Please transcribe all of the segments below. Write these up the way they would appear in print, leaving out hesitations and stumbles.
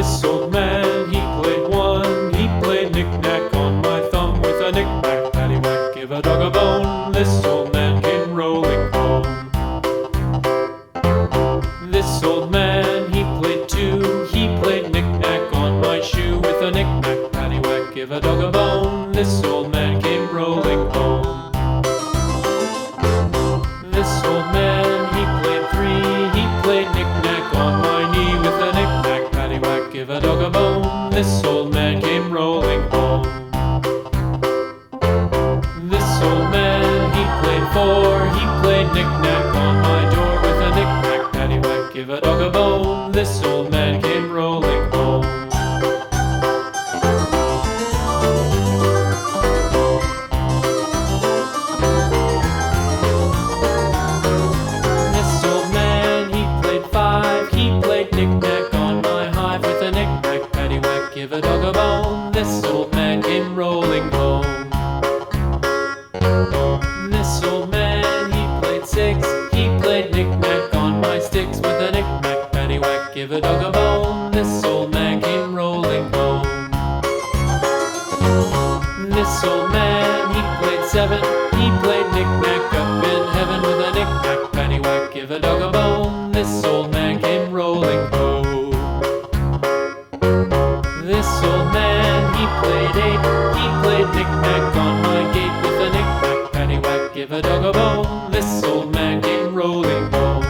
This old man, he played one. He played knick-knack on my thumb with a knick-knack, paddywhack, give a dog a bone. This old man came rolling home. This old man, he played two. He played knick-knack on my shoe with a knick-knack, paddywhack, give a dog a bone. This old man came rolling home. This old man, he played three. He played knick-knack on my knee with a knick-knack, paddywhack, give a dog a bone. This old man came rolling home. This old man, he played four. He played knick-knack on my door with a knick-knack, paddywhack, give a dog a bone. This old man came rolling home. This old man, he played five. He played knick-knack on my hive with a knick-knack, paddywhack, give a dog a bone. This old man came rolling home. This old man, he played six. He played knick-knack on my sticks with a knick-knack, paddywhack, give a dog a bone. This old man came rolling home. This old man, he played seven. He played knick-knack up in heaven with a knick-knack, paddywhack, give a dog a bone. This old man came rolling home. This old man, he played eight. He played knick-knack on my gate with a knick-knack, paddywhack, give a dog a bone. This old man came rolling home.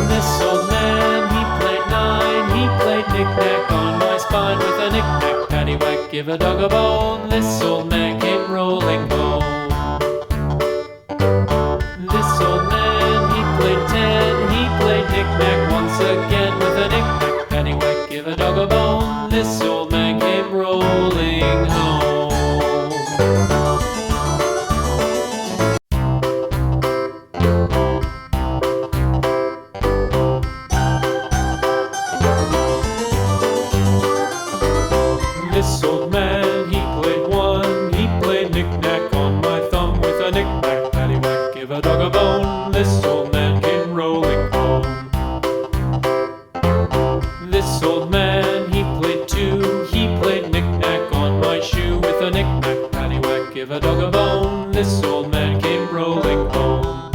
This old man, he played nine. He played knick-knack on my spine with a knick-knack, paddywhack, give a dog a bone. This old man came rolling home. This old man, he played ten. He played knick-knack once again with a knick-knack, paddywhack, give a dog a bone. This old man came rolling home. This old man, he played one. He played knick-knack on my thumb with a knick-knack, paddywhack, give a dog a bone. This old man came rolling home. This old man, he played two. He played knick-knack on my shoe with a knick-knack, paddywhack, give a dog a bone. This old man came rolling home.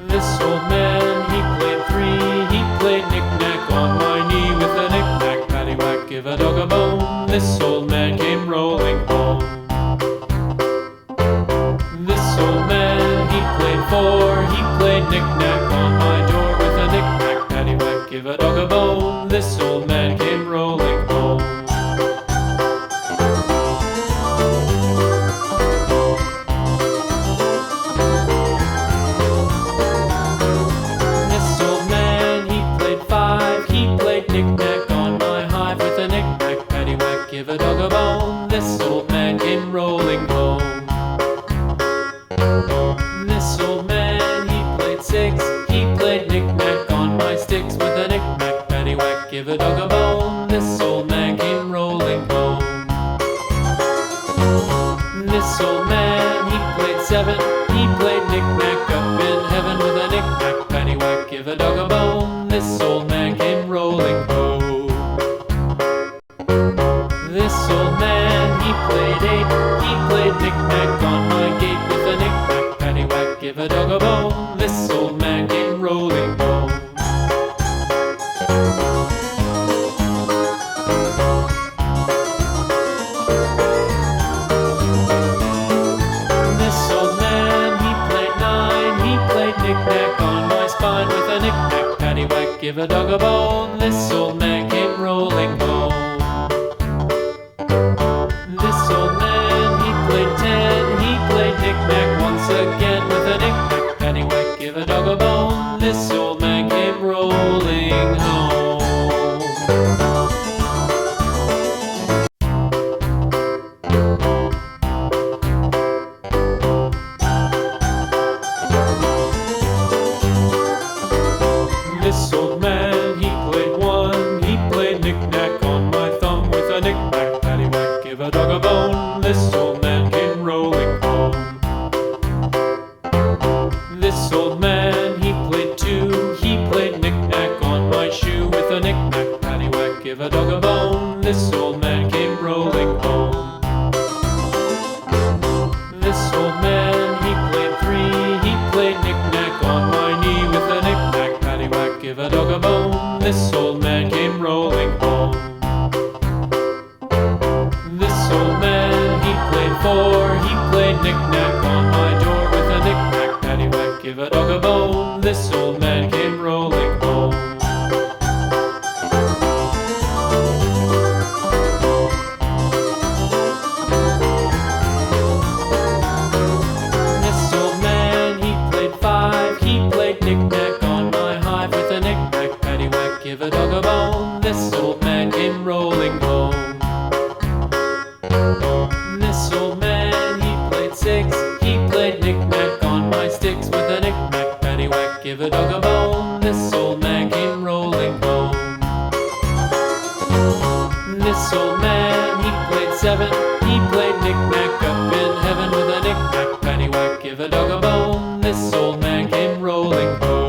This old man, he played three. He played knick-knack on my knee with a knick-knack, paddywhack, give a dog a bone. This old man came rolling home. This old man, he played four. He played knick-knack on my door with a knick-knack, paddywhack, give a dog a bone. This old man came rolling home. This old man, he played five. He played knick-knack on my hive with a knick-knack, paddywhack, give a dog a bone. This old man came rolling home. This old man, he played six. He played knick-knack on my sticks with a knick-knack, paddywhack, give a dog a bone. This old man came rolling home. This old man, he played seven. He played knick-knack up in heaven with a knick-knack, paddywhack, give a dog a bone. This old man came rolling home. This old man, he played eight. He played knick-knack on my gate with a knick-knack, paddywhack, give a dog a bone. This old man came rolling home. This old man, he played nine. He played knick-knack on my spine with a knick-knack, paddywhack, give a dog a bone. This old man came rolling home. This old man, he played ten. He played knick-knack once again with a knick-knack, paddywhack, give a dog a bone. This old man came rolling home. This old man, he played one. He played knick-knack on my thumb with a knick-knack, paddywhack, give a dog a bone. This old man came This old man came rolling home. This old man, he played four. He played knick-knack on my door with a knick-knack, paddywhack, give a dog a bone. This old man came rolling home. This old man, he played five. He played knick-knack on my hive with a knick-knack, paddywhack, give a dog a bone. This old man came rolling home. This old man, he played six. He played knick-knack on my sticks with a knick-knack, paddywhack, give a dog a bone. This old man came rolling home. This old man, he played seven. He played knick-knack up in heaven with a knick-knack, paddywhack, give a dog a bone. This old man came rolling home.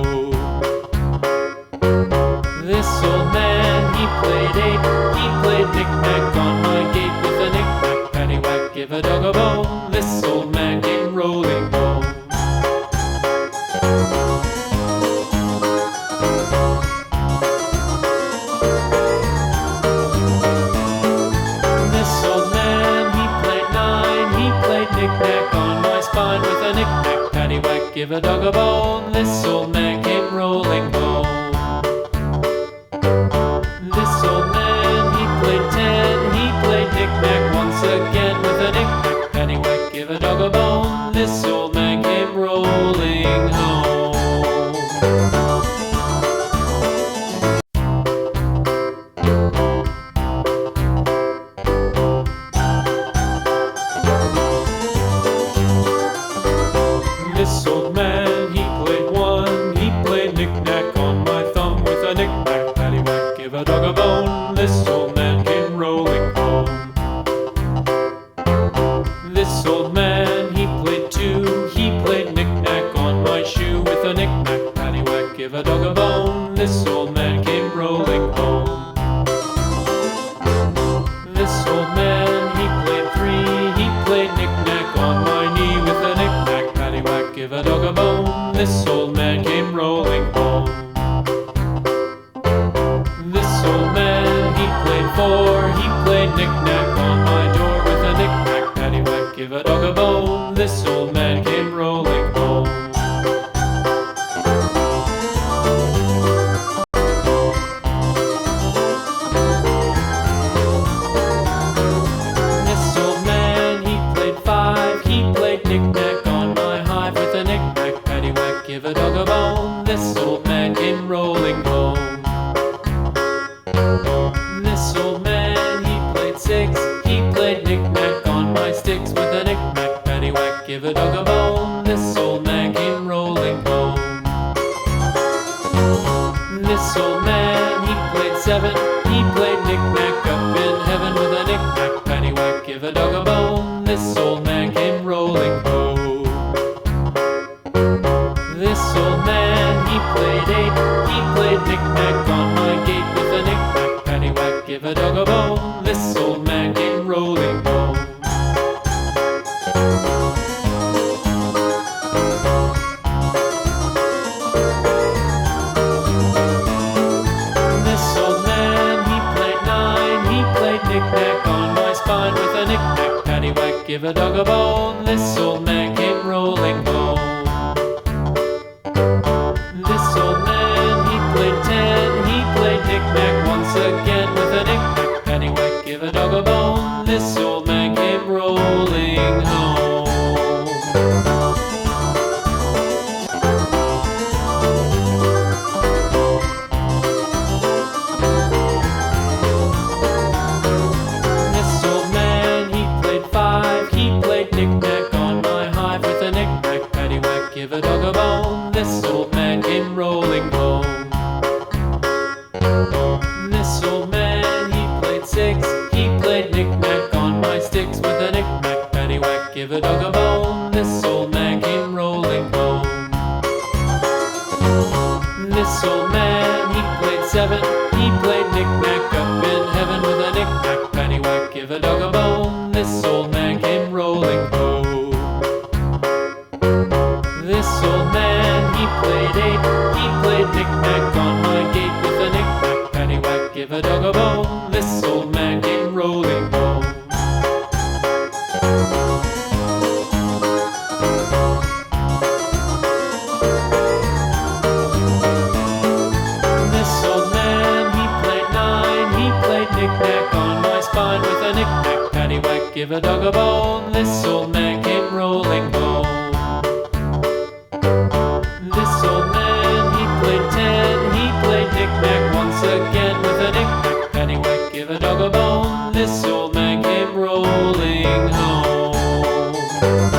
This old man, he played eight. He played knick-knack on my gate with a knick-knack, paddywhack, give a dog a bone. This old man came rolling home. This old man, he played nine. He played knick-knack on my spine with a knick-knack, paddywhack, give a dog a bone. This old man came rolling home. This old man, he played ten. He played knick-knack once again with a knick-knack, paddywhack, give a dog a bone. This old man came rolling home. This old man, he played one. He played knick-knack on my thumb with a knick-knack, paddywhack, give a dog a bone. This old man came rolling home. This old man, he played two. He played knick-knack on my shoe with a knick-knack, paddywhack, give a dog a bone. This old man came rolling home. This old man, he played three. He played knick-knack on my knee with a knick-knack, paddywhack, give a dog a bone. This old man came rolling home. This old man, he played four. He played knick-knack on my door with a knick-knack, paddywhack, give a dog a bone. This old man came rolling home. This old man, he played five. He played knick-knack on my hive with a knick-knack, paddywhack, give a dog a bone. This old man came rolling home. This old man, he played six. He played knick-knack on my sticks with a knick-knack, paddywhack, give a dog a bone. This old man came rolling home. This old man, he played seven. He played knick-knack up in heaven with a knick-knack, paddywhack, give a dog a bone. This old man came rolling home. This old man, he played eight. He played knick-knack on my gate with a knick-knack, paddywhack, give a dog a bone. This old man came rolling home. This old man, he played nine. He played knick-knack on my spine with a knick-knack, paddywhack, give a dog a bone. This old man came rolling home. This old man, he played ten. He played knick-knack once again with a knick-knack, paddywhack, give a dog a bone. This old man came rolling home. This old man, he played five. He played knick-knack on my hive with a knick-knack, paddywhack, give a dog a bone. This old man came rolling home. This old man, he played six. He played knick-knack on my sticks with a knick-knack, paddywhack, give a dog a bone. This old man came rolling home. This old man, he played seven. He played knick-knack up in heaven with a knick-knack, paddywhack, give a dog a bone. This old man came rolling home. This old man, he played eight. He played knick-knack on my gate with a knick-knack, give a dog a bone. This old man came rolling home. This old man, he played ten. He played knick-knack once again with a knick-knack, paddywhack, give a dog a bone. This old man came rolling home.